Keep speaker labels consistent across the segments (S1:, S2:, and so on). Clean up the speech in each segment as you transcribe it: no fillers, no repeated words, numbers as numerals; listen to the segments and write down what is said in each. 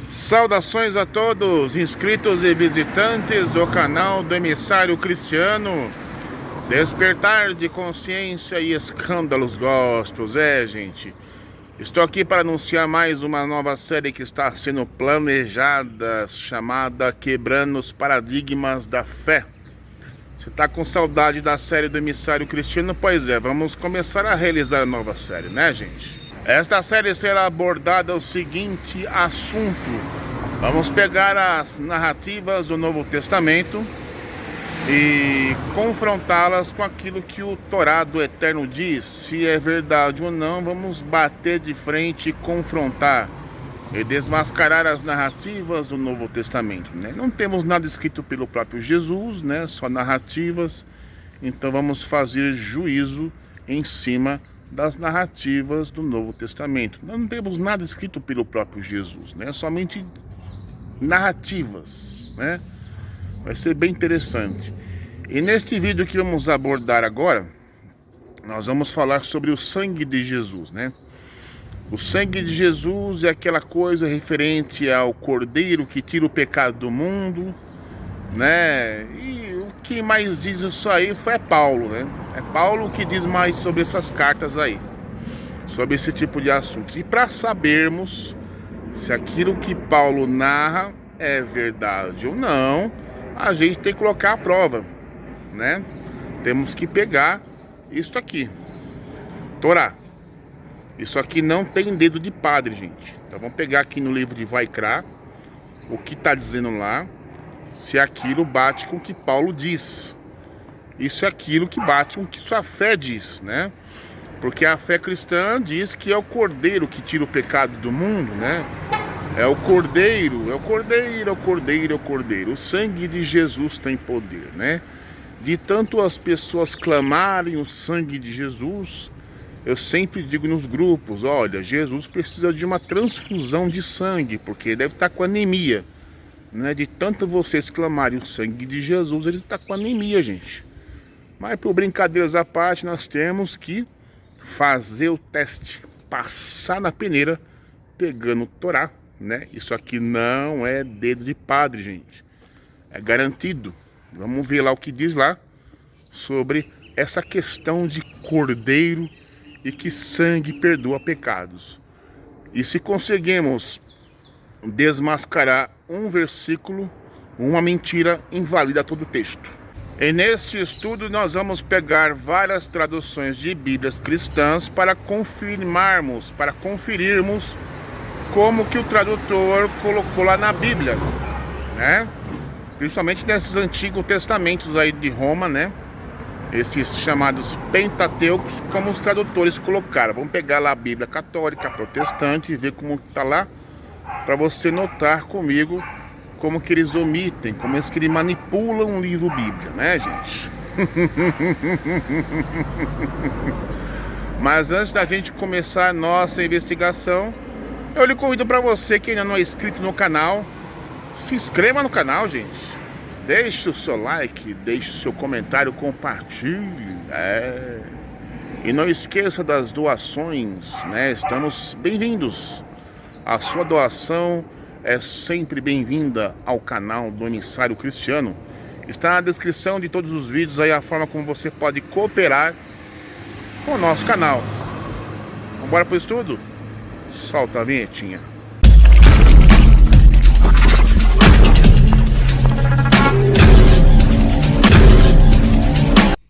S1: Saudações a todos, inscritos e visitantes do canal do Emissário Cristiano. Despertar de consciência e escândalos gospels, gente. Estou aqui para anunciar mais uma nova série que está sendo planejada, chamada Quebrando os Paradigmas da Fé. Você está com saudade da série do Emissário Cristiano? Pois é, vamos começar a realizar a nova série, né, gente? Esta série será abordada o seguinte assunto. Vamos pegar as narrativas do Novo Testamento e confrontá-las com aquilo que o Torá do Eterno diz. Se é verdade ou não, vamos bater de frente e confrontar e desmascarar as narrativas do Novo Testamento, né? Não temos nada escrito pelo próprio Jesus, né? Só narrativas. Então vamos fazer juízo em cima das narrativas do Novo Testamento. Não temos nada escrito pelo próprio Jesus, né? Somente narrativas, né? Vai ser bem interessante. E neste vídeo que vamos abordar agora, nós vamos falar sobre o sangue de Jesus, né? O sangue de Jesus é aquela coisa referente ao Cordeiro que tira o pecado do mundo, né? E o que mais diz isso aí foi Paulo, né? É Paulo que diz mais sobre essas cartas aí, sobre esse tipo de assuntos. E para sabermos se aquilo que Paulo narra é verdade ou não, a gente tem que colocar à prova, né? Temos que pegar isso aqui, Torá. Isso aqui não tem dedo de padre, gente. Então vamos pegar aqui no livro de Vaikra o que está dizendo lá, se aquilo bate com o que Paulo diz. Isso é aquilo que bate com o que sua fé diz, né? Porque a fé cristã diz que é o Cordeiro que tira o pecado do mundo, né? É o Cordeiro, é o Cordeiro, é o Cordeiro, é o Cordeiro. O sangue de Jesus tem poder, né? De tanto as pessoas clamarem o sangue de Jesus, eu sempre digo nos grupos, olha, Jesus precisa de uma transfusão de sangue, porque ele deve estar com anemia, né? De tanto vocês clamarem o sangue de Jesus, ele está com anemia, gente. Mas por brincadeiras à parte, nós temos que fazer o teste, passar na peneira, pegando o Torá, né? Isso aqui não é dedo de padre, gente. É garantido. Vamos ver lá o que diz lá sobre essa questão de cordeiro e que sangue perdoa pecados. E se conseguimos desmascarar um versículo, uma mentira invalida todo o texto. E neste estudo nós vamos pegar várias traduções de Bíblias cristãs para confirmarmos, para conferirmos como que o tradutor colocou lá na Bíblia, né? Principalmente nesses antigos testamentos aí de Roma, né? Esses chamados Pentateucos, como os tradutores colocaram. Vamos pegar lá a Bíblia católica, protestante e ver como está lá, para você notar comigo como que eles omitem, como que eles manipulam o livro Bíblia, né, gente? Mas antes da gente começar a nossa investigação, eu lhe convido para você que ainda não é inscrito no canal, se inscreva no canal, gente. Deixe o seu like, deixe o seu comentário, compartilhe. E não esqueça das doações, né? Estamos bem-vindos. A sua doação é sempre bem-vinda ao canal do Emissário Cristiano. Está na descrição de todos os vídeos aí a forma como você pode cooperar com o nosso canal. Vamos embora pro estudo? Solta a vinhetinha.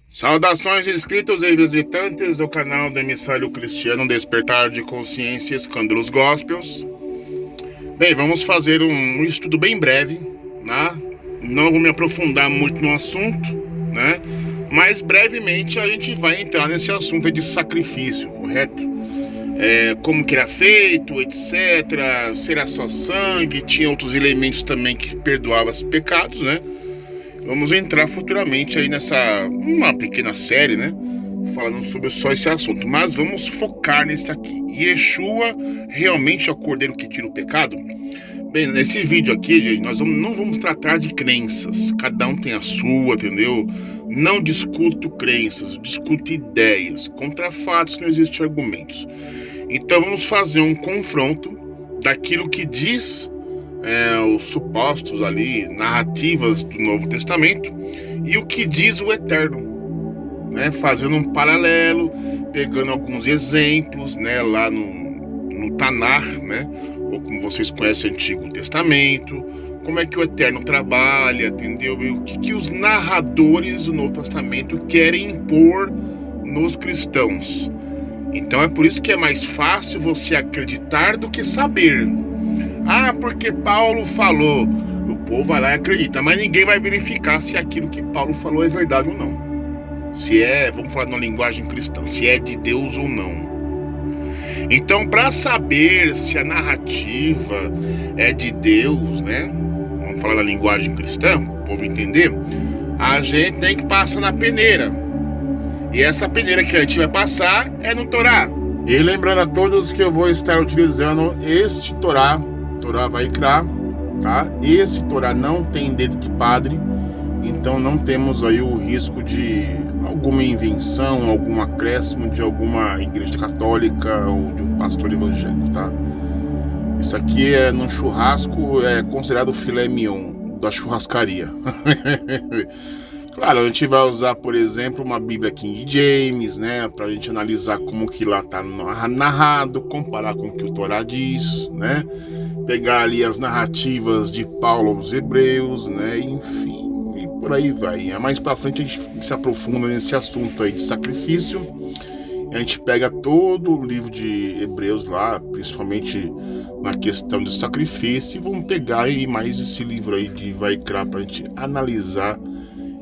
S1: Saudações inscritos e visitantes do canal do Emissário Cristiano, Despertar de Consciência e Escândalos Gospels. Bem, vamos fazer um estudo bem breve, né? Não vou me aprofundar muito no assunto, né? Mas brevemente a gente vai entrar nesse assunto de sacrifício, correto? Como que era feito, etc. Será só sangue? Tinha outros elementos também que perdoavam os pecados, né? Vamos entrar futuramente aí nessa uma pequena série, né? Falando sobre só esse assunto. Mas vamos focar nesse aqui. Yeshua realmente é o Cordeiro que tira o pecado? Bem, nesse vídeo aqui, gente, nós não vamos tratar de crenças. Cada um tem a sua, entendeu? Não discuto crenças, discuto ideias. Contra fatos não existem argumentos. Então vamos fazer um confronto daquilo que diz os supostos ali, narrativas do Novo Testamento e o que diz o Eterno, né? Fazendo um paralelo, pegando alguns exemplos, né? Lá no Tanar, né? Ou como vocês conhecem, o Antigo Testamento, como é que o Eterno trabalha, entendeu? E o que os narradores do Novo Testamento querem impor nos cristãos. Então é por isso que é mais fácil você acreditar do que saber. Ah, porque Paulo falou. O povo vai lá e acredita, mas ninguém vai verificar se aquilo que Paulo falou é verdade ou não. Se é, vamos falar numa linguagem cristã, se é de Deus ou não. Então, para saber se a narrativa é de Deus, né? Vamos falar na linguagem cristã, para o povo entender. A gente tem que passar na peneira. E essa peneira que a gente vai passar é no Torá. E lembrando a todos que eu vou estar utilizando este Torá Vaikra, tá? Esse Torá não tem dedo de padre, então não temos aí o risco de alguma invenção, algum acréscimo de alguma igreja católica ou de um pastor evangélico, tá? Isso aqui é num churrasco, é considerado filé mignon da churrascaria. Claro, a gente vai usar, por exemplo, uma Bíblia King James, né, pra gente analisar como que lá tá narrado, comparar com o que o Torá diz, né, pegar ali as narrativas de Paulo aos Hebreus, né, enfim, e por aí vai. Mais pra frente a gente se aprofunda nesse assunto aí de sacrifício, a gente pega todo o livro de Hebreus lá, principalmente na questão do sacrifício, e vamos pegar aí mais esse livro aí de Vaikra pra gente analisar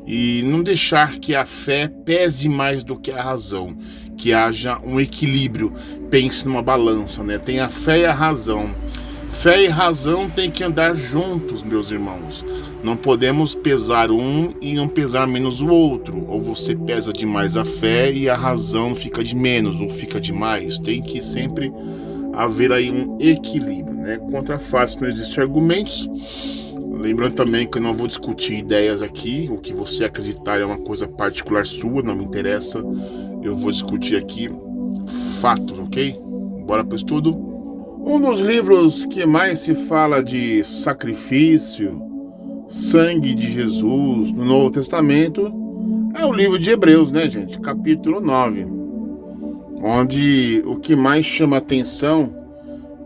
S1: e não deixar que a fé pese mais do que a razão, que haja um equilíbrio, pense numa balança, né? Tem a fé e a razão. Fé e razão têm que andar juntos, meus irmãos. Não podemos pesar um e não pesar menos o outro. Ou você pesa demais a fé e a razão fica de menos ou fica de mais. Tem que sempre haver aí um equilíbrio, né? Contra a face não existem argumentos. Lembrando também que eu não vou discutir ideias aqui, o que você acreditar é uma coisa particular sua, não me interessa. Eu vou discutir aqui fatos, ok? Bora para o estudo? Um dos livros que mais se fala de sacrifício, sangue de Jesus no Novo Testamento é o livro de Hebreus, né, gente? Capítulo 9, onde o que mais chama atenção,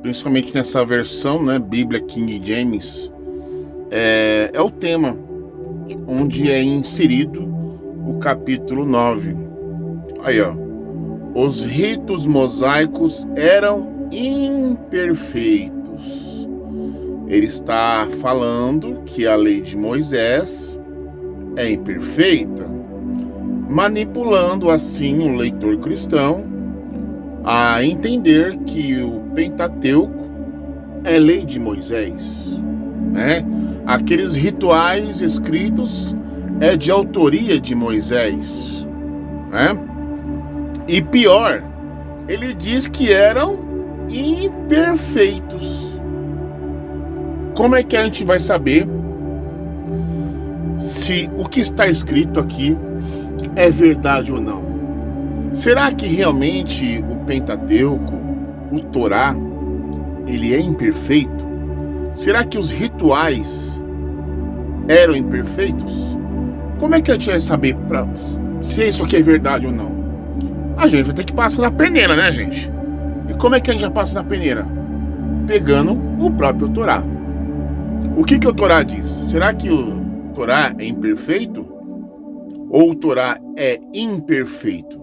S1: principalmente nessa versão, né, Bíblia King James, é o tema, onde é inserido o capítulo 9. Aí, ó. Os ritos mosaicos eram imperfeitos. Ele está falando que a lei de Moisés é imperfeita, manipulando assim o leitor cristão a entender que o Pentateuco é lei de Moisés, né? Aqueles rituais escritos é de autoria de Moisés, né? E pior, ele diz que eram imperfeitos. Como é que a gente vai saber se o que está escrito aqui é verdade ou não? Será que realmente o Pentateuco, o Torá, ele é imperfeito? Será que os rituais eram imperfeitos? Como é que a gente vai saber se isso aqui é verdade ou não? A gente vai ter que passar na peneira, né, gente? E como é que a gente já passa na peneira? Pegando o próprio Torá. O que o Torá diz? Será que o Torá é imperfeito? Ou o Torá é imperfeito?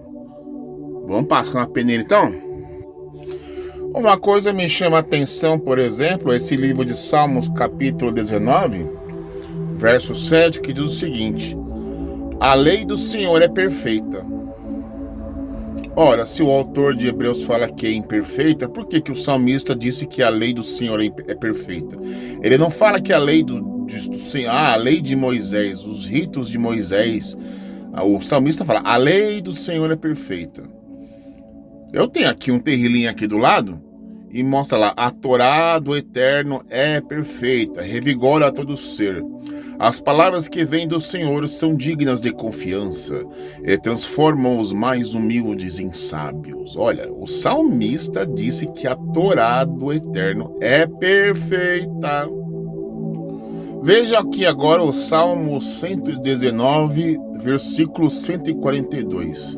S1: Vamos passar na peneira então? Uma coisa me chama a atenção, por exemplo, esse livro de Salmos, capítulo 19, verso 7, que diz o seguinte: a lei do Senhor é perfeita. Ora, se o autor de Hebreus fala que é imperfeita, por que o salmista disse que a lei do Senhor é perfeita? Ele não fala que a lei do Senhor, a lei de Moisés, os ritos de Moisés. O salmista fala, a lei do Senhor é perfeita. Eu tenho aqui um terrilinho aqui do lado e mostra lá, a Torá do Eterno é perfeita, revigora todo ser. As palavras que vêm do Senhor são dignas de confiança e transformam os mais humildes em sábios. Olha, o salmista disse que a Torá do Eterno é perfeita. Veja aqui agora o Salmo 119, versículo 142.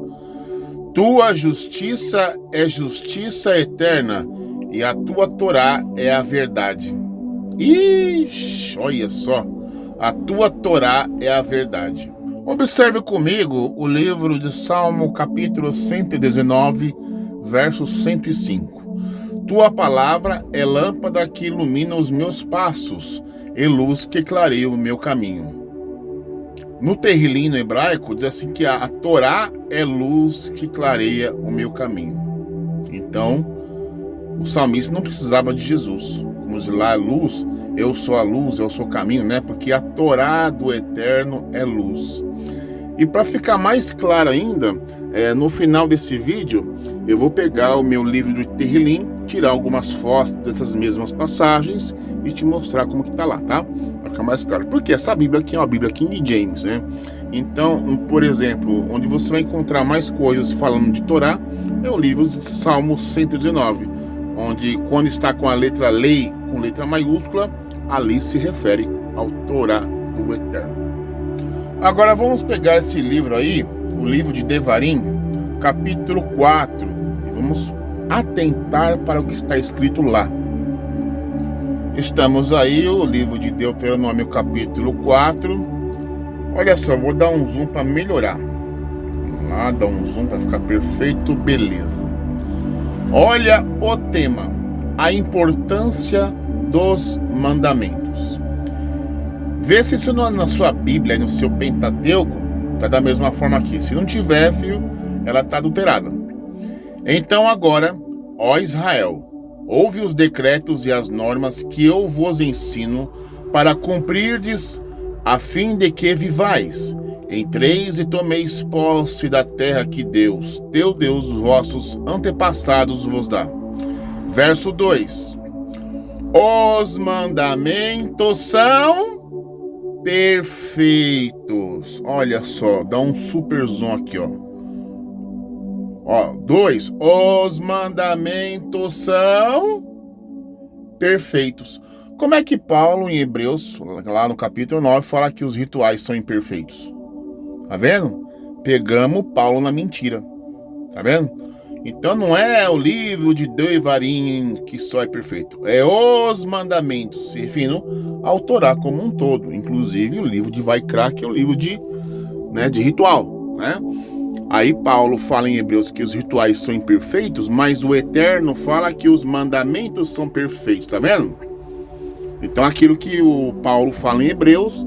S1: Tua justiça é justiça eterna, e a tua Torá é a verdade. Ixi, olha só, a tua Torá é a verdade. Observe comigo o livro de Salmo, capítulo 119, verso 105. Tua palavra é lâmpada que ilumina os meus passos, e luz que clareia o meu caminho. No Terrilim, no hebraico, diz assim que a Torá é luz que clareia o meu caminho. Então, o salmista não precisava de Jesus. Como diz lá, luz, eu sou a luz, eu sou o caminho, né? Porque a Torá do Eterno é luz. E para ficar mais claro ainda, no final desse vídeo, eu vou pegar o meu livro do Terrilim, tirar algumas fotos dessas mesmas passagens e te mostrar como que tá lá, tá? Vai ficar mais claro. Porque essa Bíblia aqui é uma Bíblia King James, né? Então, por exemplo, onde você vai encontrar mais coisas falando de Torá, é o livro de Salmo 119, onde quando está com a letra lei, com letra maiúscula, ali se refere ao Torá do Eterno. Agora vamos pegar esse livro aí, o livro de Devarim, capítulo 4, e vamos atentar para o que está escrito lá. Estamos aí, o livro de Deuteronômio, capítulo 4. Olha só, vou dar um zoom para melhorar. Vamos lá, dar um zoom para ficar perfeito, beleza. Olha o tema, a importância dos mandamentos. Vê se isso na sua Bíblia, no seu Pentateuco, tá da mesma forma aqui. Se não tiver, filho, ela tá adulterada. Então agora, ó Israel, ouve os decretos e as normas que eu vos ensino para cumprirdes, a fim de que vivais, entreis e tomeis posse da terra que Deus, teu Deus, os vossos antepassados vos dá. Verso 2. Os mandamentos são perfeitos. Olha só, dá um super zoom aqui, ó. 2. Os mandamentos são perfeitos. Como é que Paulo, em Hebreus, lá no capítulo 9, fala que os rituais são imperfeitos? Tá vendo? Pegamos Paulo na mentira. Tá vendo? Então não é o livro de Devarim que só é perfeito. É os mandamentos, se referindo ao Torá como um todo. Inclusive o livro de Vaikra, que é o livro de ritual, né? Aí Paulo fala em Hebreus que os rituais são imperfeitos, mas o Eterno fala que os mandamentos são perfeitos, tá vendo? Então aquilo que o Paulo fala em Hebreus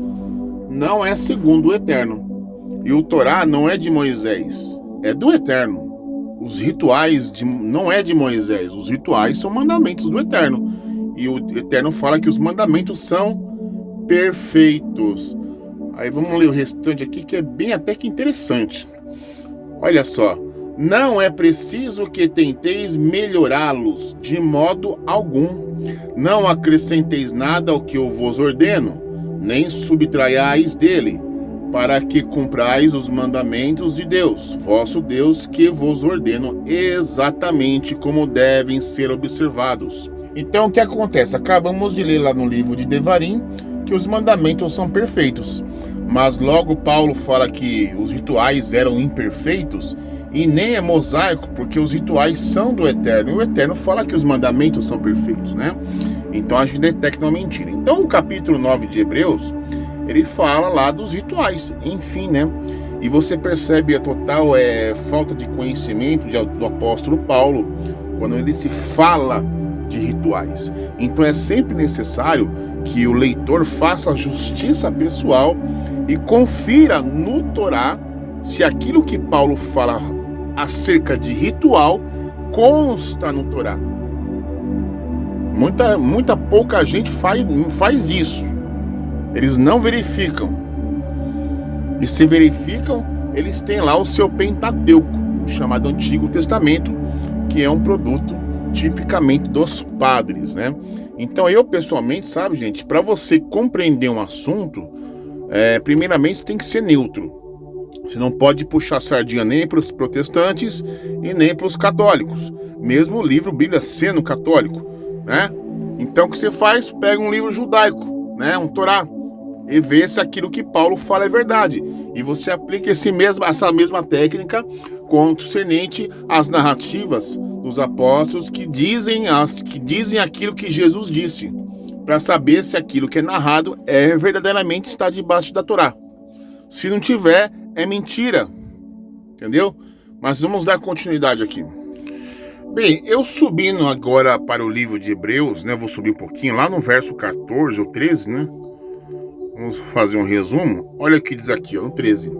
S1: não é segundo o Eterno. E o Torá não é de Moisés, é do Eterno. Os rituais não é de Moisés, os rituais são mandamentos do Eterno. E o Eterno fala que os mandamentos são perfeitos. Aí vamos ler o restante aqui, que é bem até que interessante. Olha só, não é preciso que tenteis melhorá-los de modo algum. Não acrescenteis nada ao que eu vos ordeno, nem subtraiais dele, para que cumprais os mandamentos de Deus, vosso Deus, que vos ordeno exatamente como devem ser observados. Então o que acontece? Acabamos de ler lá no livro de Devarim que os mandamentos são perfeitos. Mas logo Paulo fala que os rituais eram imperfeitos e nem é mosaico, porque os rituais são do Eterno. E o Eterno fala que os mandamentos são perfeitos, né? Então a gente detecta uma mentira. Então o capítulo 9 de Hebreus, ele fala lá dos rituais, enfim, né? E você percebe a total falta de conhecimento do apóstolo Paulo quando ele se fala de rituais. Então é sempre necessário que o leitor faça justiça pessoal e confira no Torá se aquilo que Paulo fala acerca de ritual consta no Torá. Muita pouca gente faz isso. Eles não verificam. E se verificam, eles têm lá o seu Pentateuco, chamado Antigo Testamento, que é um produto tipicamente dos padres, né? Então eu pessoalmente, sabe, gente, para você compreender um assunto, primeiramente tem que ser neutro. Você não pode puxar sardinha nem para os protestantes e nem para os católicos, mesmo o livro Bíblia sendo católico, né? Então o que você faz? Pega um livro judaico, né? Um Torá, e ver se aquilo que Paulo fala é verdade. E você aplica essa mesma técnica concernente às narrativas dos apóstolos que dizem aquilo que Jesus disse, para saber se aquilo que é narrado verdadeiramente está debaixo da Torá. Se não tiver, é mentira. Entendeu? Mas vamos dar continuidade aqui. Bem, eu subindo agora para o livro de Hebreus, né? Vou subir um pouquinho, lá no verso 14 ou 13, né? Vamos fazer um resumo. Olha o que diz aqui, ó, no 13.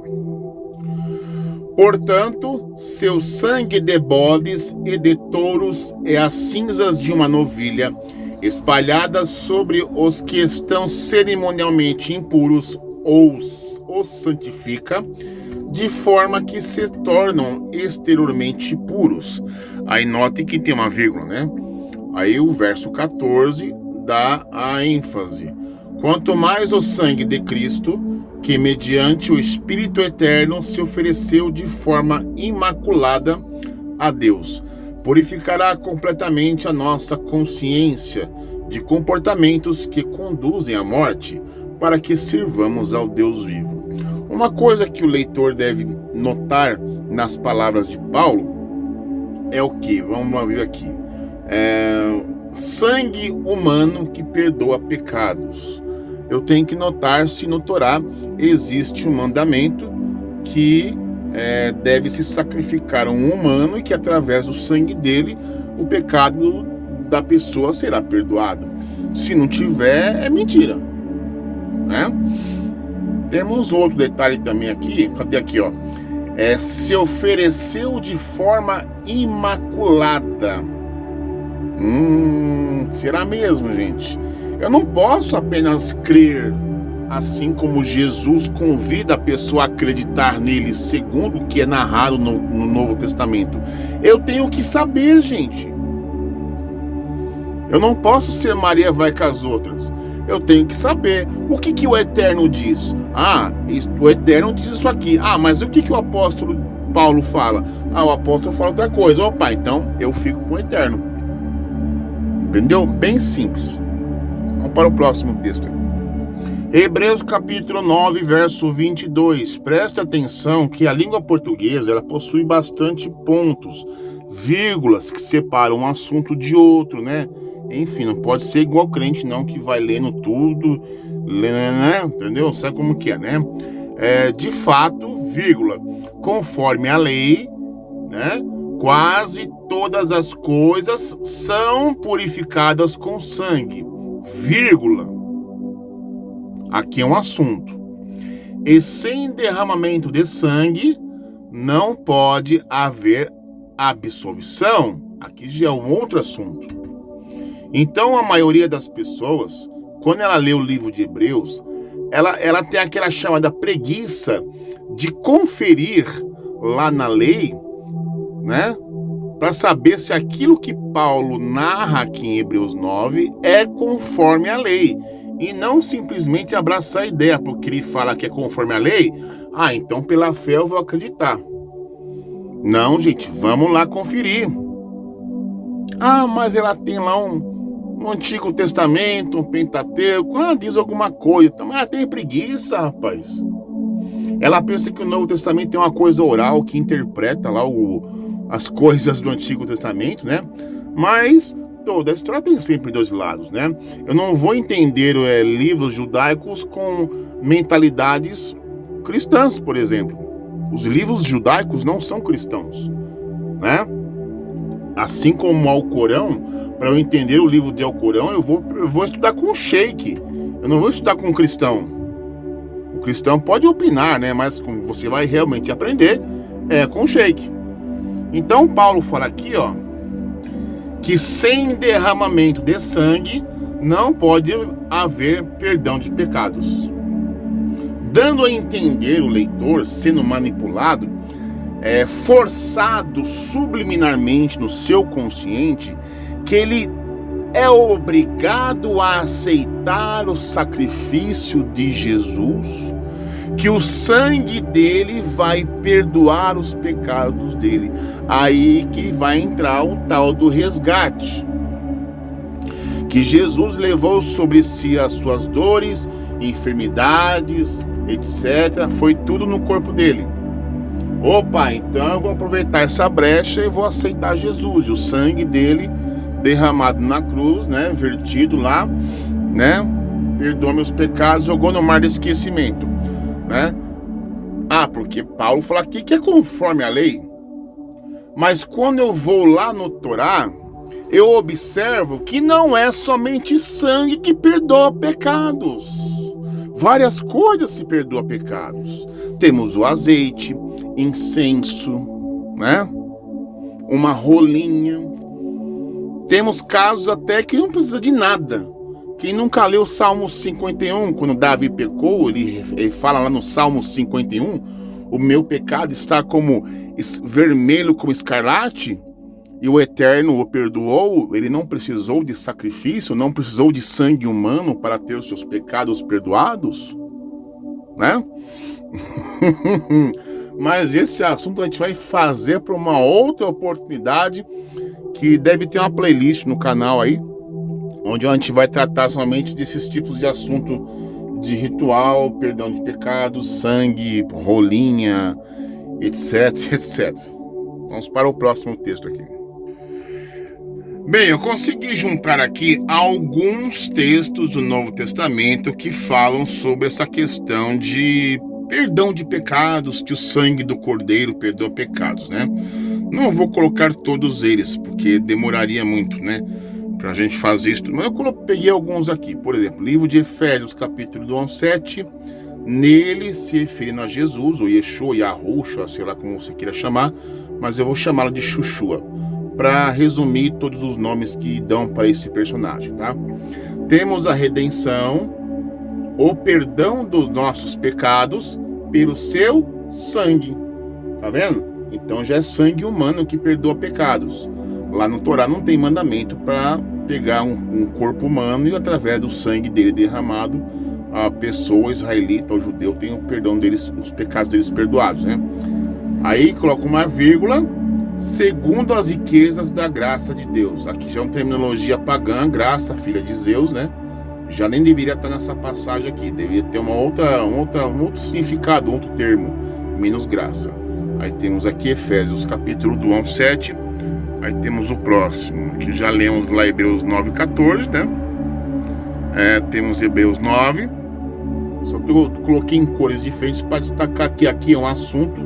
S1: Portanto, seu sangue de bodes e de touros e as cinzas de uma novilha, espalhadas sobre os que estão cerimonialmente impuros, os santifica, de forma que se tornam exteriormente puros. Aí note que tem uma vírgula, né? Aí o verso 14 dá a ênfase. Quanto mais o sangue de Cristo, que mediante o Espírito Eterno se ofereceu de forma imaculada a Deus, purificará completamente a nossa consciência de comportamentos que conduzem à morte, para que sirvamos ao Deus vivo. Uma coisa que o leitor deve notar nas palavras de Paulo é o que? Vamos ver aqui. Sangue humano que perdoa pecados. Eu tenho que notar se no Torá existe um mandamento que deve se sacrificar um humano e que através do sangue dele o pecado da pessoa será perdoado. Se não tiver, é mentira, né? Temos outro detalhe também aqui. Cadê aqui, ó? Se ofereceu de forma imaculada. Será mesmo, gente? Eu não posso apenas crer, assim como Jesus convida a pessoa a acreditar nele, segundo o que é narrado no Novo Testamento. Eu tenho que saber, gente. Eu não posso ser Maria vai com as outras. Eu tenho que saber o que o Eterno diz. O Eterno diz isso aqui. Mas o que o apóstolo Paulo fala? O apóstolo fala outra coisa. Opa, então eu fico com o Eterno. Entendeu? Bem simples. Vamos para o próximo texto. Hebreus capítulo 9, verso 22. Preste atenção que a língua portuguesa ela possui bastante pontos, vírgulas que separam um assunto de outro, né? Enfim, não pode ser igual crente não, que vai lendo tudo, né? Entendeu? Sabe como que é, né? De fato, vírgula, conforme a lei, né? Quase todas as coisas são purificadas com sangue, vírgula. Aqui é um assunto. E sem derramamento de sangue não pode haver absolvição. Aqui já é um outro assunto. Então a maioria das pessoas, quando ela lê o livro de Hebreus, ela tem aquela chamada preguiça de conferir lá na lei, né? Para saber se aquilo que Paulo narra aqui em Hebreus 9 é conforme a lei. E não simplesmente abraçar a ideia, porque ele fala que é conforme a lei. Então pela fé eu vou acreditar. Não, gente, vamos lá conferir. Mas ela tem lá um Antigo Testamento, um Pentateuco, diz alguma coisa. Mas ela tem preguiça, rapaz. Ela pensa que o Novo Testamento é uma coisa oral que interpreta lá as coisas do Antigo Testamento, né? Mas toda a história tem sempre dois lados, né? Eu não vou entender livros judaicos com mentalidades cristãs, por exemplo. Os livros judaicos não são cristãos, né? Assim como o Alcorão, para eu entender o livro de Alcorão, eu vou estudar com um sheik. Eu não vou estudar com um cristão. O cristão pode opinar, né? Mas como você vai realmente aprender com o sheik. Então Paulo fala aqui, ó, que sem derramamento de sangue não pode haver perdão de pecados. Dando a entender o leitor, sendo manipulado, forçado subliminarmente no seu consciente, que ele é obrigado a aceitar o sacrifício de Jesus, que o sangue dele vai perdoar os pecados dele. Aí que vai entrar o tal do resgate. Que Jesus levou sobre si as suas dores enfermidades, etc. Foi tudo no corpo dele. Opa, então eu vou aproveitar essa brecha e vou aceitar Jesus. O sangue dele derramado na cruz, né, vertido lá, né, perdoa meus pecados, jogou no mar de esquecimento, né? Porque Paulo fala aqui que é conforme a lei. Mas quando eu vou lá no Torá, eu observo que não é somente sangue que perdoa pecados. Várias coisas se perdoam pecados. Temos o azeite, incenso, né? Uma rolinha. Temos casos até que não precisa de nada. Quem nunca leu o Salmo 51, quando Davi pecou, ele fala lá no Salmo 51, o meu pecado está como vermelho como escarlate, e o Eterno o perdoou. Ele não precisou de sacrifício, não precisou de sangue humano para ter os seus pecados perdoados, né? Mas esse assunto a gente vai fazer para uma outra oportunidade, que deve ter uma playlist no canal aí, onde a gente vai tratar somente desses tipos de assunto de ritual, perdão de pecados, sangue, rolinha, etc, etc. Vamos para o próximo texto aqui. Bem, eu consegui juntar aqui alguns textos do Novo Testamento que falam sobre essa questão de perdão de pecados, que o sangue do Cordeiro perdoa pecados, né? Não vou colocar todos eles, porque demoraria muito, né, pra gente fazer isso. Mas eu peguei alguns aqui. Por exemplo, livro de Efésios, capítulo 1, 7. Nele se referindo a Jesus, ou Yeshua, Yahushua, sei lá como você queira chamar, mas eu vou chamá-lo de Chuchua, para resumir todos os nomes que dão para esse personagem, tá? Temos a redenção, o perdão dos nossos pecados pelo seu sangue. Tá vendo? Então já é sangue humano que perdoa pecados. Lá no Torá não tem mandamento para pegar um corpo humano e através do sangue dele derramado, a pessoa israelita ou judeu tem o perdão deles, os pecados deles perdoados, né? Aí coloca uma vírgula, segundo as riquezas da graça de Deus. Aqui já é uma terminologia pagã, graça, filha de Zeus, né? Já nem deveria estar nessa passagem aqui, deveria ter um outro significado, outro termo, menos graça. Aí temos aqui Efésios, capítulo 1, 7. Aí temos o próximo, que já lemos lá Hebreus 9, 14, né? Temos Hebreus 9. Só que eu coloquei em cores diferentes para destacar que aqui é um assunto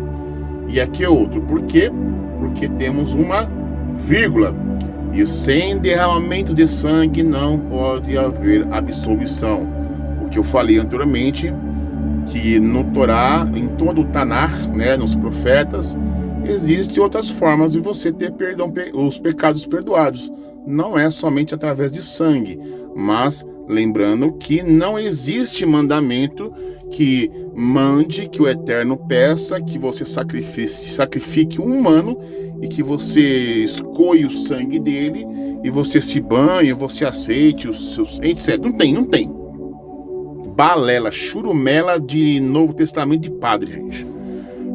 S1: e aqui é outro. Por quê? Porque temos uma vírgula. E sem derramamento de sangue não pode haver absolvição. O que eu falei anteriormente, que no Torá, em todo o Tanar, né, nos profetas, existem outras formas de você ter perdão, os pecados perdoados. Não é somente através de sangue, mas lembrando que não existe mandamento que mande, que o Eterno peça que você sacrifique um humano e que você escoe o sangue dele e você se banhe, você aceite os seus... etc. Não tem. Balela, churumela de Novo Testamento de padre, gente.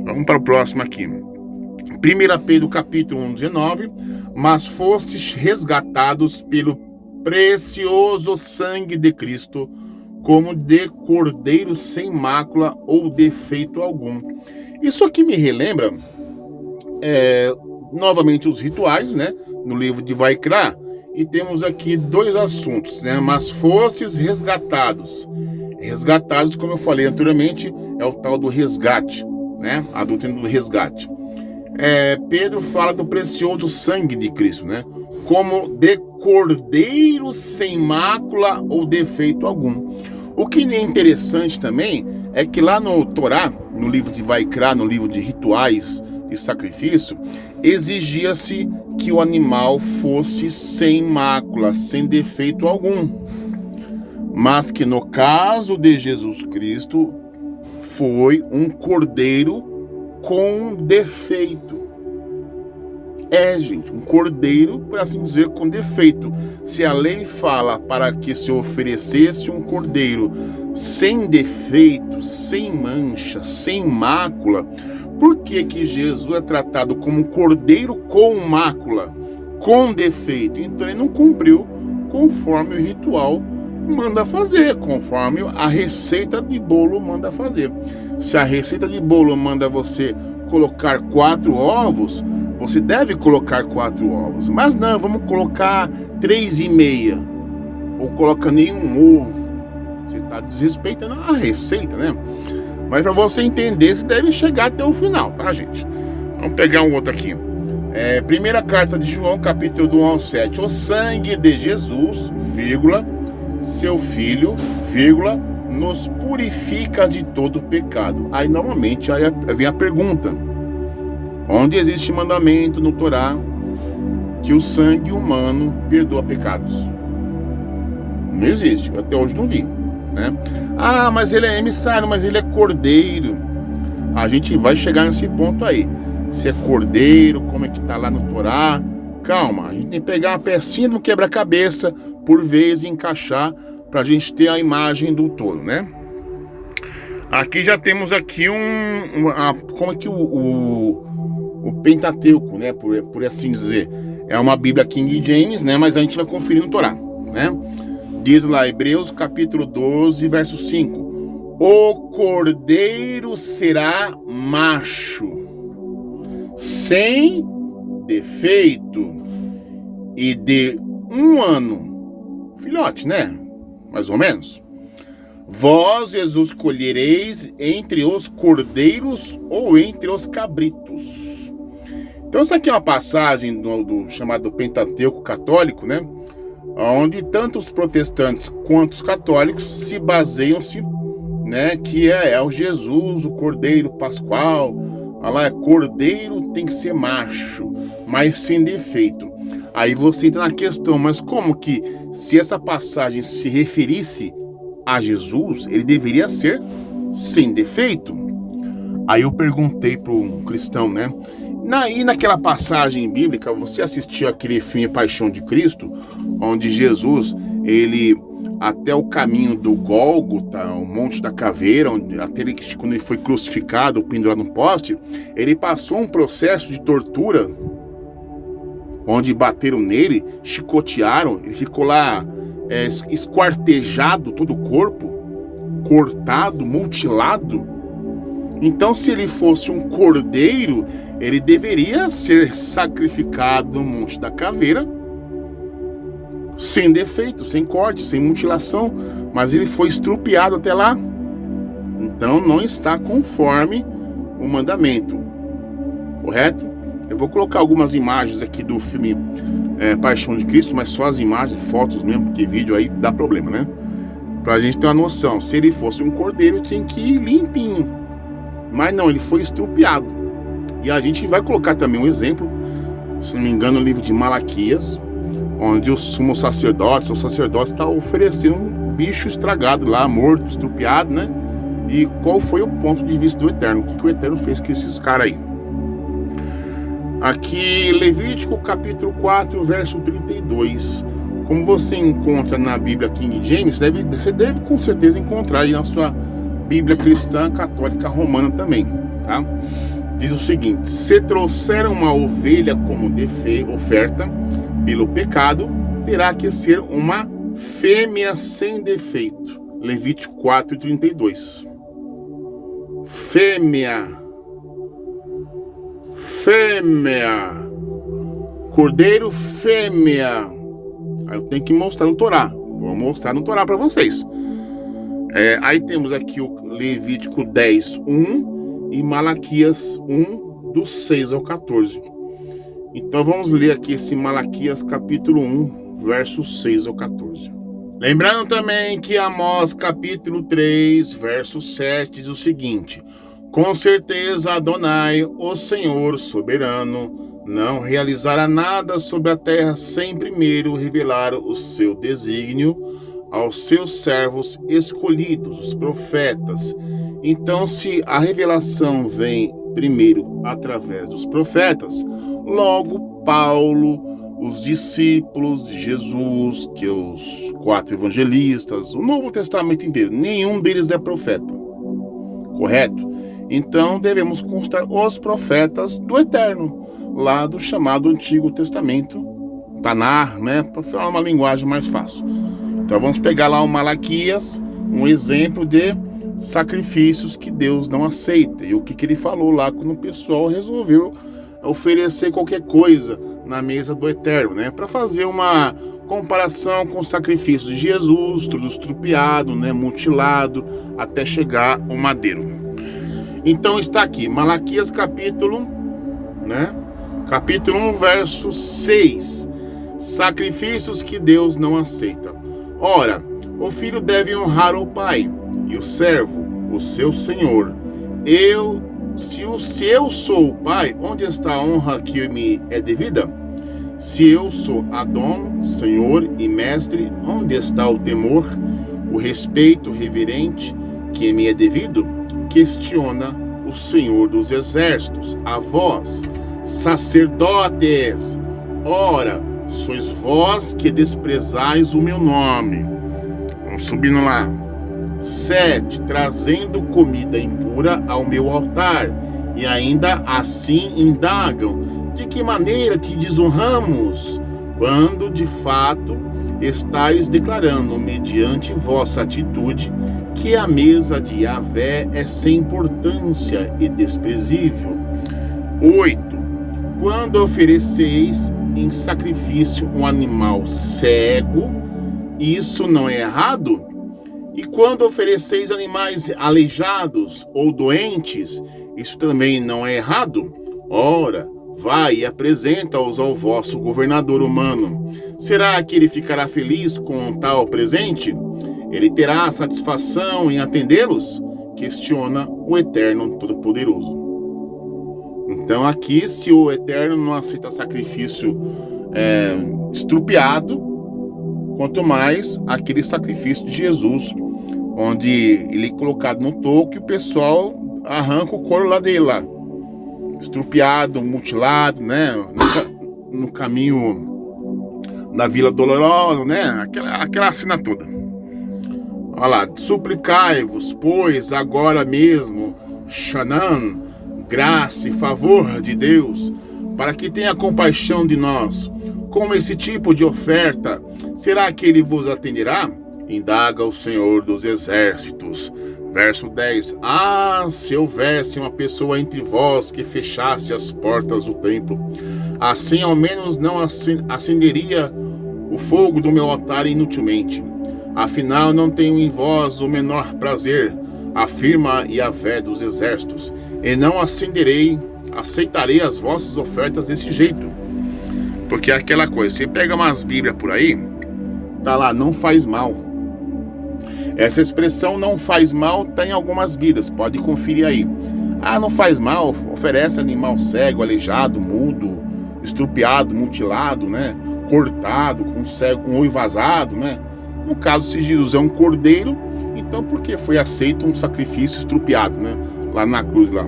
S1: Vamos para o próximo aqui. 1 Pedro capítulo 1, 19. Mas fostes resgatados pelo precioso sangue de Cristo, como de cordeiro sem mácula ou defeito algum. Isso aqui me relembra novamente os rituais, né? No livro de Vaikra. E temos aqui dois assuntos, né? Mas fostes resgatados. Resgatados, como eu falei anteriormente, é o tal do resgate, né? A doutrina do resgate. Pedro fala do precioso sangue de Cristo, né? Como de cordeiro sem mácula ou defeito algum. O que é interessante também é que lá no Torá, no livro de Vaikra, no livro de rituais e sacrifício, exigia-se que o animal fosse sem mácula, sem defeito algum. Mas que no caso de Jesus Cristo, foi um cordeiro com defeito. Gente, um cordeiro, por assim dizer, com defeito. Se a lei fala para que se oferecesse um cordeiro sem defeito, sem mancha, sem mácula, por que que Jesus é tratado como um cordeiro com mácula, com defeito? Então ele não cumpriu conforme o ritual manda fazer, conforme a receita de bolo manda fazer. Se a receita de bolo manda você colocar 4 ovos, você deve colocar 4 ovos. Mas não, vamos colocar 3,5. Ou coloca nenhum ovo. Você está desrespeitando a receita, né? Mas para você entender, você deve chegar até o final, tá, gente? Vamos pegar um outro aqui. Primeira carta de João, capítulo do 1 ao 7. O sangue de Jesus, vírgula, seu Filho, vírgula, nos purifica de todo pecado. Aí, novamente, aí vem a pergunta. Onde existe mandamento no Torá que o sangue humano perdoa pecados? Não existe, eu até hoje não vi, né? Ah, mas ele é emissário, mas ele é cordeiro. A gente vai chegar nesse ponto aí. Se é cordeiro, como é que tá lá no Torá? Calma, a gente tem que pegar uma pecinha do quebra-cabeça por vez e encaixar pra gente ter a imagem do todo, né? Aqui já temos aqui como é que o Pentateuco, né? Por assim dizer. É uma Bíblia King James, né? Mas a gente vai conferir no Torá, né? Diz lá, Hebreus capítulo 12, verso 5. O cordeiro será macho, sem defeito e de 1 ano. Filhote, né? Mais ou menos. Vós, Jesus, colhereis entre os cordeiros ou entre os cabritos. Então, isso aqui é uma passagem do chamado Pentateuco católico, né? Onde tanto os protestantes quanto os católicos se baseiam-se, né? Que é o Jesus, o Cordeiro Pascual. Olha lá, cordeiro tem que ser macho, mas sem defeito. Aí você entra na questão, mas como que, se essa passagem se referisse a Jesus, ele deveria ser sem defeito? Aí eu perguntei para um cristão, né? Naquela passagem bíblica, você assistiu aquele filme Paixão de Cristo, onde Jesus, ele, até o caminho do Gólgota, o Monte da Caveira, quando ele foi crucificado, pendurado no poste, ele passou um processo de tortura, onde bateram nele, chicotearam, ele ficou lá esquartejado todo o corpo, cortado, mutilado. Então, se ele fosse um cordeiro, ele deveria ser sacrificado no Monte da Caveira, sem defeito, sem corte, sem mutilação, mas ele foi estrupiado até lá. Então, não está conforme o mandamento, correto? Eu vou colocar algumas imagens aqui do filme Paixão de Cristo, mas só as imagens, fotos mesmo, porque vídeo aí dá problema, né? Pra gente ter uma noção, se ele fosse um cordeiro, tinha que ir limpinho. Mas não, ele foi estrupiado. E a gente vai colocar também um exemplo, se não me engano, no livro de Malaquias, onde o sumo sacerdote, o sacerdote está oferecendo um bicho estragado lá, morto, estrupiado, né? E qual foi o ponto de vista do Eterno? O que o Eterno fez com esses caras aí? Aqui, Levítico capítulo 4, verso 32. Como você encontra na Bíblia King James, você deve com certeza encontrar aí na sua Bíblia cristã católica romana também, tá? Diz o seguinte: se trouxer uma ovelha como oferta pelo pecado, terá que ser uma fêmea sem defeito. Levítico 4:32. Fêmea. Cordeiro fêmea. Aí eu tenho que mostrar no Torá. Vou mostrar no Torá para vocês. Aí temos aqui o Levítico 10:1 e Malaquias 1, do 6 ao 14. Então vamos ler aqui esse Malaquias capítulo 1, versos 6 ao 14. Lembrando também que Amós capítulo 3, verso 7 diz o seguinte: com certeza Adonai, o Senhor soberano, não realizará nada sobre a terra sem primeiro revelar o seu desígnio aos seus servos escolhidos, os profetas. Então, se a revelação vem primeiro através dos profetas, logo Paulo, os discípulos de Jesus, que os 4 evangelistas, o Novo Testamento inteiro, nenhum deles é profeta, correto? Então, devemos consultar os profetas do Eterno, lá do chamado Antigo Testamento, Tanar, né, para falar uma linguagem mais fácil. Então vamos pegar lá o Malaquias, um exemplo de sacrifícios que Deus não aceita. E o que ele falou lá quando o pessoal resolveu oferecer qualquer coisa na mesa do Eterno, né? Para fazer uma comparação com o sacrifício de Jesus, tudo estrupiado, né? Mutilado, até chegar ao madeiro. Então está aqui, Malaquias capítulo 1, verso 6. Sacrifícios que Deus não aceita. Ora, o filho deve honrar o pai, e o servo, o seu senhor. Se eu sou o pai, onde está a honra que me é devida? Se eu sou Adão, senhor e mestre, onde está o temor, o respeito reverente que me é devido? Questiona o Senhor dos Exércitos. A vós, sacerdotes, ora, sois vós que desprezais o meu nome. Vamos subindo lá. 7. Trazendo comida impura ao meu altar, e ainda assim indagam: de que maneira te desonramos? Quando de fato estáis declarando, mediante vossa atitude, que a mesa de Yahvé é sem importância e desprezível. 8. Quando ofereceis em sacrifício um animal cego, isso não é errado? E quando ofereceis animais aleijados ou doentes, isso também não é errado? Ora, vai e apresenta-os ao vosso governador humano. Será que ele ficará feliz com tal presente? Ele terá satisfação em atendê-los? Questiona o Eterno Todo-Poderoso. Então aqui, se o Eterno não aceita sacrifício estrupiado, quanto mais aquele sacrifício de Jesus, onde ele é colocado no toco e o pessoal arranca o couro lá dele, lá, estrupiado, mutilado, né? No caminho da Vila Dolorosa, né? Aquela cena toda. Olha lá, suplicai-vos, pois, agora mesmo, Shanam, graça e favor de Deus, para que tenha compaixão de nós. Com esse tipo de oferta, será que ele vos atenderá? Indaga o Senhor dos Exércitos. Verso 10. Ah, se houvesse uma pessoa entre vós que fechasse as portas do templo, assim ao menos não acenderia o fogo do meu altar inutilmente. Afinal, não tenho em vós o menor prazer, afirma Yahvé dos Exércitos, e não aceitarei as vossas ofertas desse jeito. Porque é aquela coisa, você pega umas bíblias por aí, tá lá, não faz mal. Essa expressão não faz mal tá em algumas bíblias, pode conferir aí. Ah, não faz mal, oferece animal cego, aleijado, mudo, estrupiado, mutilado, né? Cortado, com cego, com olho vazado, né? No caso, se Jesus é um cordeiro, então por que foi aceito um sacrifício estrupiado, né? Lá na cruz, lá.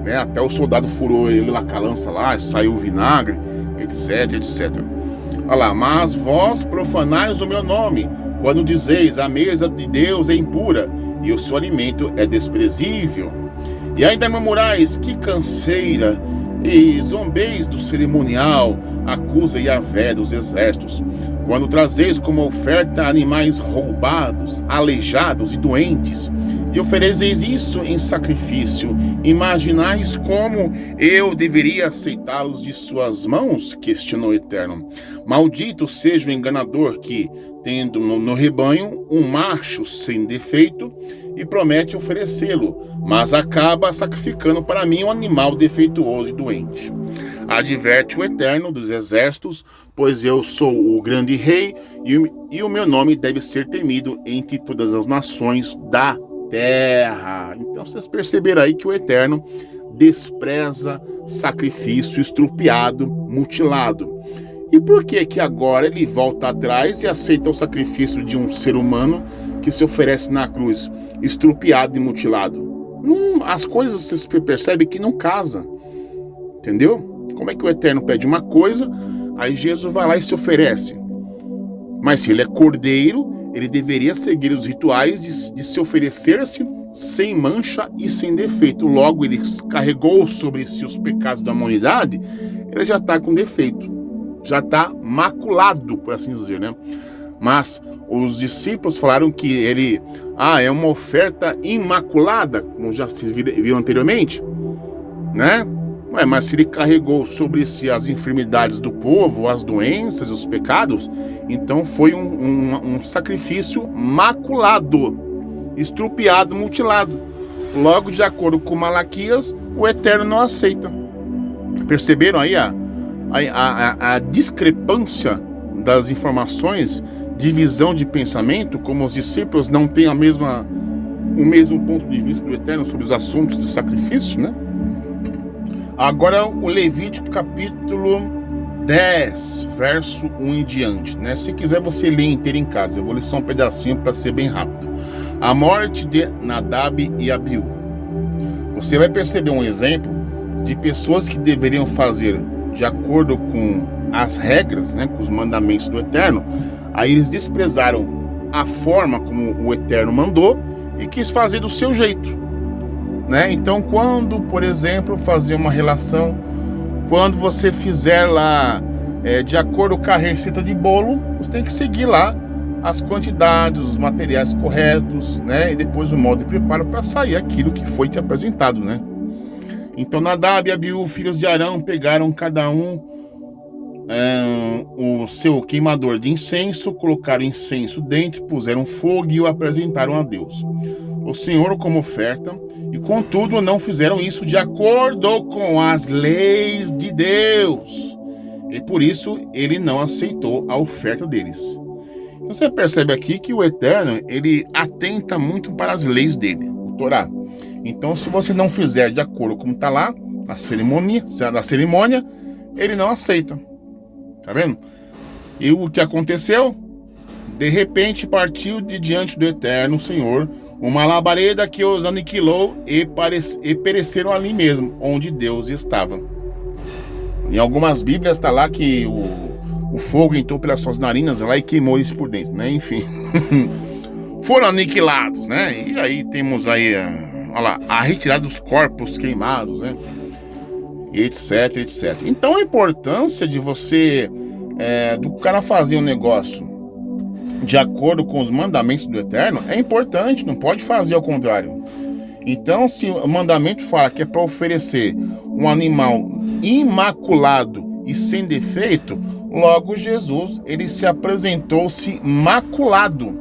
S1: Né? Até o soldado furou ele lá com a lança lá, saiu o vinagre, etc, etc. Olha lá, mas vós profanais o meu nome, quando dizeis a mesa de Deus é impura e o seu alimento é desprezível. E ainda murmurais, que canseira, e zombeis do cerimonial, acusa Yahvé dos Exércitos. Quando trazeis como oferta animais roubados, aleijados e doentes, e ofereceis isso em sacrifício, imaginais como eu deveria aceitá-los de suas mãos? Questionou o Eterno. Maldito seja o enganador que, tendo no rebanho um macho sem defeito, e promete oferecê-lo, mas acaba sacrificando para mim um animal defeituoso e doente. Adverte o Eterno dos Exércitos, pois eu sou o grande rei, e o meu nome deve ser temido entre todas as nações da terra. Então vocês perceberam aí que o Eterno despreza sacrifício estrupiado, mutilado. E por que agora ele volta atrás e aceita o sacrifício de um ser humano que se oferece na cruz, estrupiado e mutilado? As coisas vocês percebem que não casam, entendeu? Como é que o Eterno pede uma coisa, aí Jesus vai lá e se oferece? Mas se ele é cordeiro, ele deveria seguir os rituais de se oferecer-se sem mancha e sem defeito. Logo, ele carregou sobre si os pecados da humanidade, ele já está com defeito. Já está maculado, por assim dizer, né? Mas os discípulos falaram que ele é uma oferta imaculada, como já se viu anteriormente, né? Ué, mas se ele carregou sobre si as enfermidades do povo, as doenças, os pecados, então foi um sacrifício maculado, estrupiado, mutilado. Logo, de acordo com Malaquias, o Eterno não aceita. Perceberam aí a discrepância das informações, divisão de pensamento, como os discípulos não têm o mesmo ponto de vista do Eterno sobre os assuntos de sacrifício, né? Agora o Levítico capítulo 10, verso 1 em diante, né? Se quiser você lê inteiro em casa, eu vou ler só um pedacinho para ser bem rápido. A morte de Nadab e Abiú. Você vai perceber um exemplo de pessoas que deveriam fazer de acordo com as regras, né, com os mandamentos do Eterno. Aí eles desprezaram a forma como o Eterno mandou e quis fazer do seu jeito, né? Então, quando, por exemplo, fazer uma relação, quando você fizer lá de acordo com a receita de bolo, você tem que seguir lá as quantidades, os materiais corretos, né? E depois o modo de preparo para sair aquilo que foi te apresentado, né? Então Nadab e Abiú, filhos de Arão, pegaram cada um o seu queimador de incenso, colocaram incenso dentro, puseram fogo e o apresentaram a Deus, o Senhor, como oferta, e contudo não fizeram isso de acordo com as leis de Deus, e por isso ele não aceitou a oferta deles. Então você percebe aqui que o Eterno, ele atenta muito para as leis dele, o Torá. Então, se você não fizer de acordo com como está lá, na cerimônia, ele não aceita. Tá vendo? E o que aconteceu? De repente partiu de diante do Eterno, Senhor, uma labareda que os aniquilou e pereceram ali mesmo, onde Deus estava. Em algumas Bíblias está lá que o fogo entrou pelas suas narinas lá e queimou eles por dentro, né? Enfim, foram aniquilados, né? E aí temos aí, olha lá, a retirada dos corpos queimados, né? Etc, etc. Então a importância de você, do cara fazer um negócio de acordo com os mandamentos do Eterno é importante, não pode fazer ao contrário. Então, se o mandamento fala que é para oferecer um animal imaculado e sem defeito, logo Jesus, ele se apresentou-se maculado,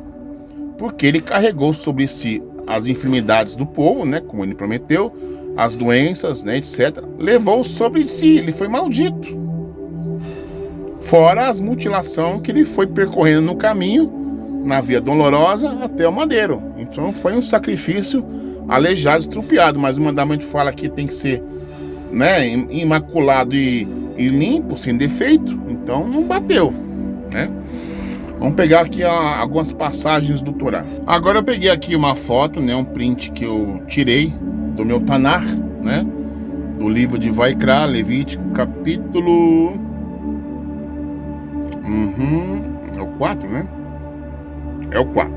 S1: porque ele carregou sobre si as enfermidades do povo, né, como ele prometeu, as doenças, né, etc. Levou sobre si, ele foi maldito. Fora as mutilações que ele foi percorrendo no caminho, na via dolorosa até o madeiro. Então foi um sacrifício aleijado, estrupiado, mas o mandamento fala que tem que ser, né, imaculado e limpo, sem defeito. Então não bateu, né? Vamos pegar aqui algumas passagens do Torá. Agora eu peguei aqui uma foto, né, um print que eu tirei do meu Tanar, né, do livro de Vaikra, Levítico, capítulo é o 4, né? É o 4.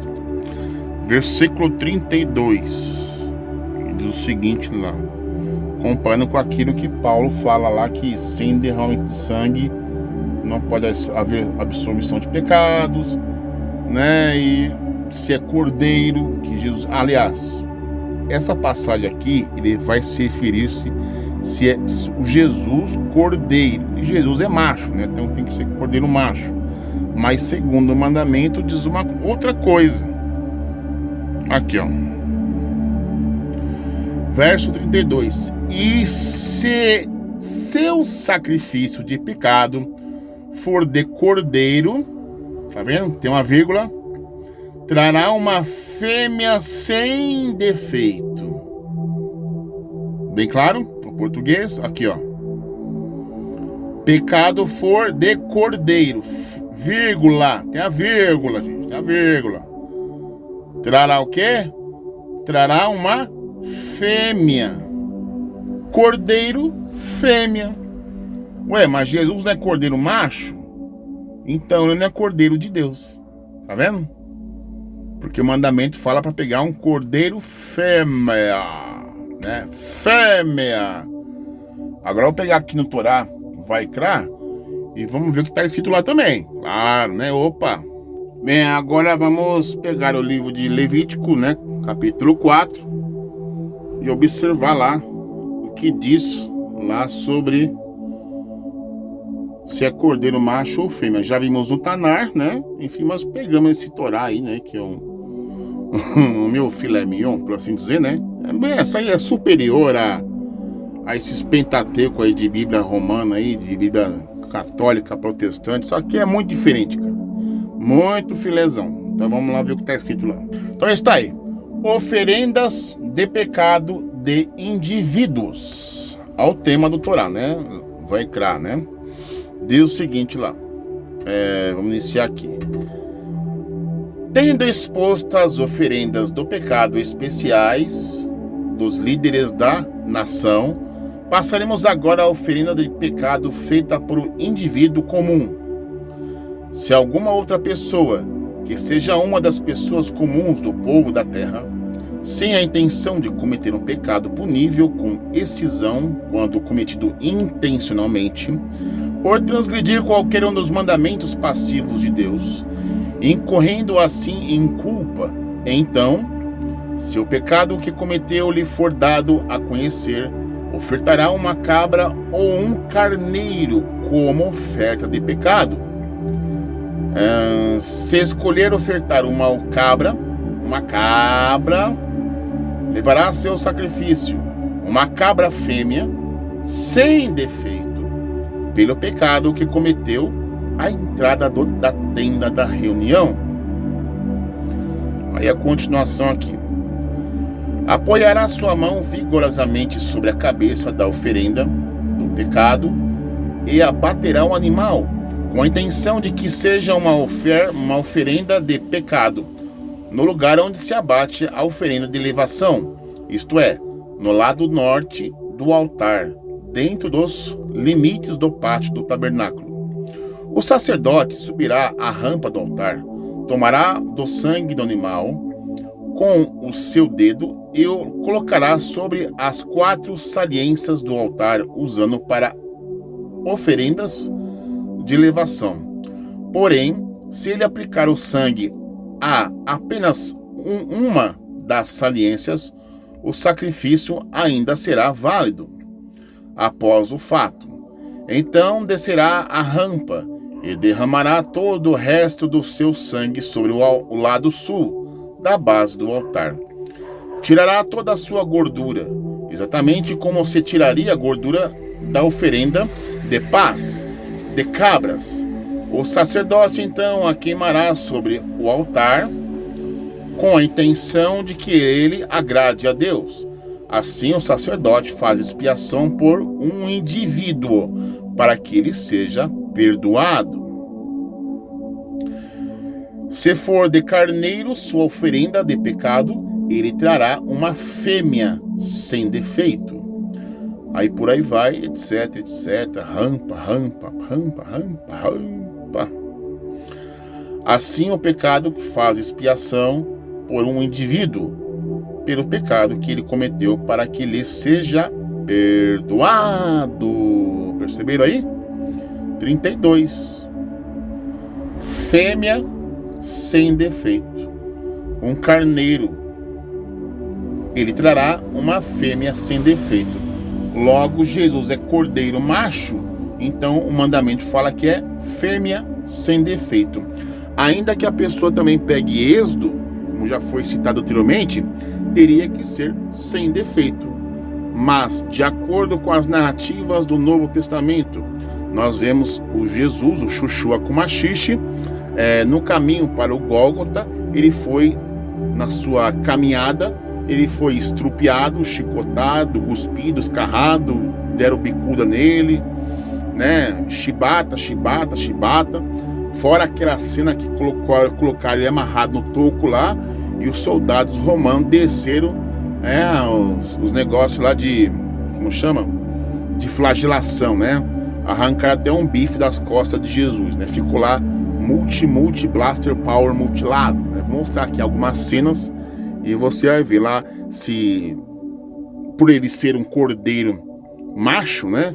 S1: Versículo 32. Que diz o seguinte lá, comparando com aquilo que Paulo fala lá, que sem derramamento de sangue não pode haver absolvição de pecados, né? E se é cordeiro, que Jesus... Aliás, essa passagem aqui, ele vai se referir-se se é o Jesus cordeiro. E Jesus é macho, né? Então tem que ser cordeiro macho. Mas segundo o mandamento diz uma outra coisa. Aqui, ó. Verso 32. E se seu sacrifício de pecado for de cordeiro, tá vendo? Tem uma vírgula. Trará uma fêmea sem defeito. Bem claro? O português, aqui, ó. Pecado for de cordeiro, vírgula. Tem a vírgula, gente. Tem a vírgula. Trará o quê? Trará uma fêmea. Cordeiro, fêmea. Ué, mas Jesus não é cordeiro macho? Então ele não é cordeiro de Deus. Tá vendo? Porque o mandamento fala para pegar um cordeiro fêmea, né? Fêmea. Agora eu vou pegar aqui no Torá, Vaikra, e vamos ver o que está escrito lá também. Claro, né? Opa! Bem, agora vamos pegar o livro de Levítico, né, capítulo 4, e observar lá o que diz lá sobre se é cordeiro macho ou fêmea. Já vimos no Tanar, né? Enfim, mas pegamos esse Torá aí, né, que é o meu filé mignon, por assim dizer, né? Essa aí é superior a esses Pentateuco aí de Bíblia romana aí, de Bíblia católica, protestante. Só que é muito diferente, cara. Muito filézão. Então vamos lá ver o que está escrito lá. Então está aí. Oferendas de pecado de indivíduos. Ao tema do Torá, né? Vai crar, né? Diz o seguinte lá. Vamos iniciar aqui. Tendo exposto as oferendas do pecado especiais dos líderes da nação, passaremos agora à oferenda de pecado feita por um indivíduo comum. Se alguma outra pessoa, que seja uma das pessoas comuns do povo da terra, sem a intenção de cometer um pecado punível com excisão quando cometido intencionalmente, por transgredir qualquer um dos mandamentos passivos de Deus, incorrendo assim em culpa, então, se o pecado que cometeu lhe for dado a conhecer, ofertará uma cabra ou um carneiro como oferta de pecado. Se escolher ofertar uma cabra, levará a seu sacrifício uma cabra fêmea sem defeito, pelo pecado que cometeu à entrada da tenda da reunião. Aí a continuação aqui. Apoiará sua mão vigorosamente sobre a cabeça da oferenda do pecado e abaterá o animal, com a intenção de que seja uma oferenda de pecado, no lugar onde se abate a oferenda de elevação, isto é, no lado norte do altar, dentro dos limites do pátio do tabernáculo. O sacerdote subirá a rampa do altar, tomará do sangue do animal com o seu dedo e o colocará sobre as 4 saliências do altar, usando para oferendas de elevação. Porém, se ele aplicar o sangue a apenas uma das saliências, o sacrifício ainda será válido. Após o fato, então descerá a rampa e derramará todo o resto do seu sangue sobre o lado sul da base do altar. Tirará toda a sua gordura, exatamente como se tiraria a gordura da oferenda de paz de cabras. O sacerdote então a queimará sobre o altar, com a intenção de que ele agrade a Deus. Assim o sacerdote faz expiação por um indivíduo, para que ele seja perdoado. Se for de carneiro sua oferenda de pecado, ele trará uma fêmea sem defeito. Aí por aí vai, etc, etc, rampa. Assim o pecado que faz expiação por um indivíduo, pelo pecado que ele cometeu, para que ele seja perdoado. Perceberam aí? 32. Fêmea sem defeito. Um carneiro, ele trará uma fêmea sem defeito. Logo, Jesus é cordeiro macho, então o mandamento fala que é fêmea sem defeito. Ainda que a pessoa também pegue Êxodo, como já foi citado anteriormente, teria que ser sem defeito. Mas, de acordo com as narrativas do Novo Testamento, nós vemos o Jesus, o Yeshua HaMashiach, no caminho para o Gólgota. Ele foi, na sua caminhada, ele foi estrupiado, chicotado, cuspido, escarrado, deram bicuda nele, né? Chibata. Fora aquela cena que colocaram ele amarrado no toco lá, e os soldados romanos desceram os negócios lá de, como chama? De flagelação, né? Arrancaram até um bife das costas de Jesus, né? Ficou lá multi blaster power mutilado, né? Vou mostrar aqui algumas cenas e você vai ver lá se, por ele ser um cordeiro macho, né?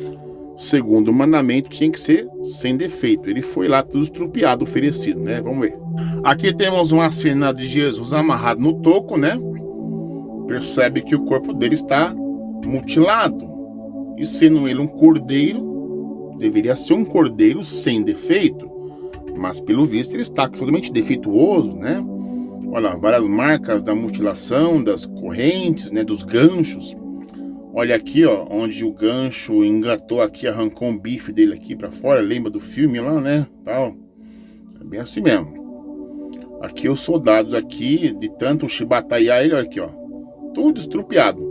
S1: Segundo o mandamento, tinha que ser sem defeito. Ele foi lá tudo estrupiado, oferecido, né? Vamos ver. Aqui temos uma cena de Jesus amarrado no toco, né? Percebe que o corpo dele está mutilado. E sendo ele um cordeiro, deveria ser um cordeiro sem defeito. Mas pelo visto ele está totalmente defeituoso, né? Olha, várias marcas da mutilação, das correntes, né? Dos ganchos. Olha aqui, ó, onde o gancho engatou aqui, arrancou um bife dele aqui pra fora. Lembra do filme lá, né? Tal. É bem assim mesmo. Aqui os soldados aqui, de tanto chibataiar ele, olha aqui, ó. Tudo estrupiado.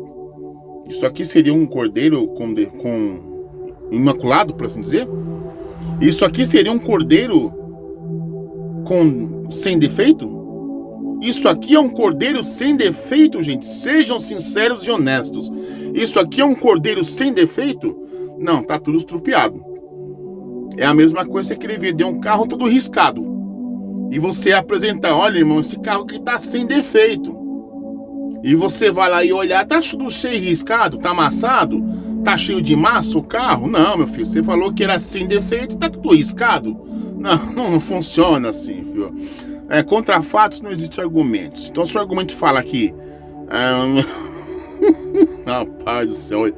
S1: Isso aqui seria um cordeiro com imaculado, por assim dizer? Isso aqui seria um cordeiro sem defeito? Isso aqui é um cordeiro sem defeito, gente. Sejam sinceros e honestos. Isso aqui é um cordeiro sem defeito? Não, tá tudo estrupiado. É a mesma coisa que ele vender um carro todo riscado. E você apresentar, olha, irmão, esse carro aqui tá sem defeito. E você vai lá e olhar, tá tudo cheio riscado, tá amassado, tá cheio de massa o carro? Não, meu filho, você falou que era sem defeito e tá tudo riscado. Não funciona assim, filho. Contra fatos não existe argumentos. Então se o argumento fala aqui, rapaz do céu,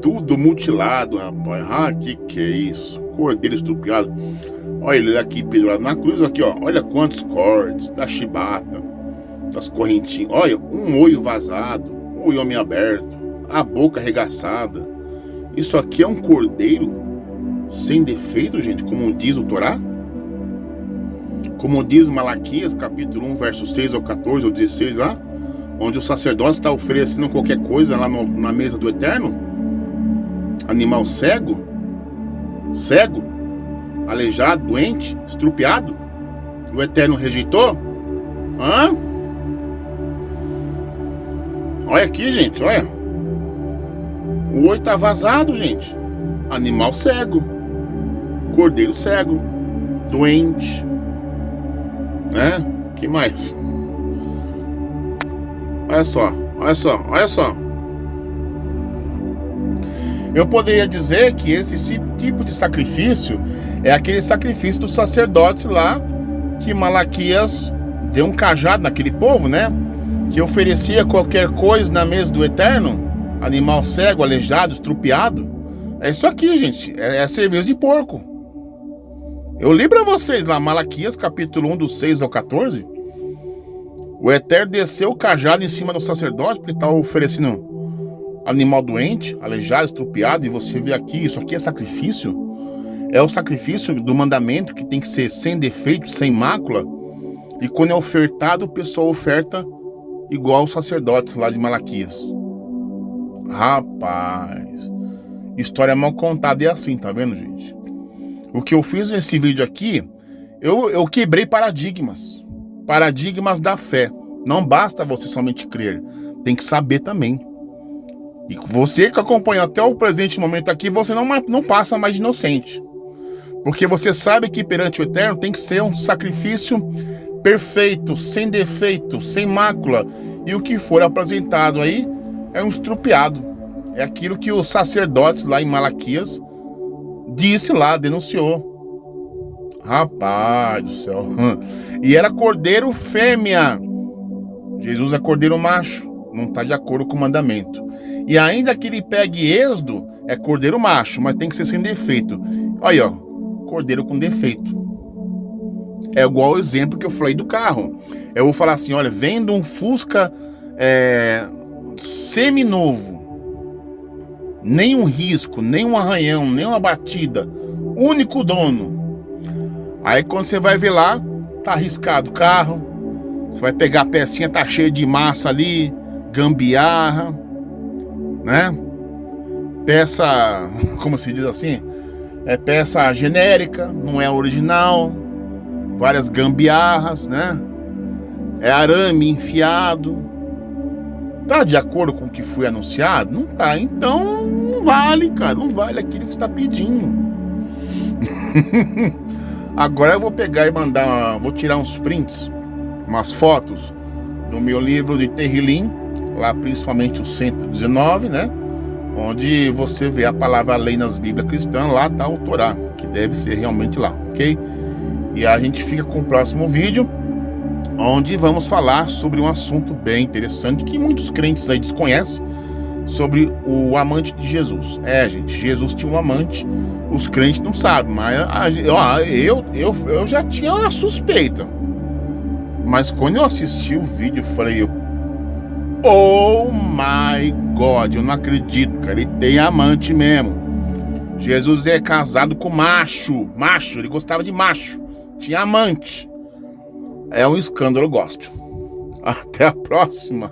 S1: tudo mutilado, rapaz. Que é isso? Cordeiro estupiado. Olha ele aqui pendurado na cruz, aqui, ó. Olha quantos cortes da chibata, das correntinhas. Olha, um olho vazado, um olho meio aberto, a boca arregaçada. Isso aqui é um cordeiro sem defeito, gente, como diz o Torá? Como diz Malaquias, capítulo 1, verso 6 ao 14 ou 16 lá, onde o sacerdote está oferecendo qualquer coisa lá na mesa do Eterno. Animal cego, aleijado, doente, estrupiado. O Eterno rejeitou? Olha aqui, gente, olha. O olho tá vazado, gente. Animal cego, cordeiro cego, doente, né? Que mais? Olha só. Eu poderia dizer que esse tipo de sacrifício é aquele sacrifício do sacerdote lá que Malaquias deu um cajado naquele povo, né? Que oferecia qualquer coisa na mesa do Eterno, animal cego, aleijado, estrupiado. É isso aqui, gente. É serviço de porco. Eu li pra vocês lá, Malaquias, capítulo 1, do 6 ao 14. O Eterno desceu o cajado em cima do sacerdote, porque estava oferecendo animal doente, aleijado, estrupiado. E você vê aqui, isso aqui é sacrifício. É o sacrifício do mandamento que tem que ser sem defeito, sem mácula. E quando é ofertado, o pessoal oferta igual o sacerdote lá de Malaquias. Rapaz, história mal contada é assim, tá vendo, gente? O que eu fiz nesse vídeo aqui, eu quebrei paradigmas da fé. Não basta você somente crer, tem que saber também. E você que acompanha até o presente momento aqui, você não passa mais de inocente. Porque você sabe que perante o Eterno tem que ser um sacrifício perfeito, sem defeito, sem mácula. E o que for apresentado aí é um estrupiado. É aquilo que os sacerdotes lá em Malaquias disse lá, denunciou. Rapaz do céu. E era cordeiro fêmea. Jesus é cordeiro macho. Não está de acordo com o mandamento. E ainda que ele pegue Êxodo, é cordeiro macho, mas tem que ser sem defeito. Olha, ó, cordeiro com defeito. É igual o exemplo que eu falei do carro. Eu vou falar assim, olha, vendo um Fusca seminovo, nem um risco, nem um arranhão, nem uma batida, único dono. Aí quando você vai ver lá, tá arriscado o carro, você vai pegar a pecinha, tá cheia de massa ali, gambiarra, né? Peça, como se diz assim, é peça genérica, não é original, várias gambiarras, né? É arame enfiado. Tá de acordo com o que foi anunciado? Não tá. Então não vale, cara. Não vale aquilo que você tá pedindo. Agora eu vou pegar e mandar, vou tirar uns prints, umas fotos do meu livro de Terrilim, lá principalmente o 119, né? Onde você vê a palavra lei nas Bíblias cristãs, lá tá o Torá, que deve ser realmente lá, ok? E a gente fica com o próximo vídeo. onde vamos falar sobre um assunto bem interessante que muitos crentes aí desconhecem, sobre o amante de Jesus. Gente, Jesus tinha um amante, os crentes não sabem, mas eu já tinha uma suspeita. Mas quando eu assisti o vídeo, eu falei, oh my God, eu não acredito, cara, ele tem amante mesmo. Jesus é casado com macho, ele gostava de macho, tinha amante. É um escândalo gospel. Até a próxima.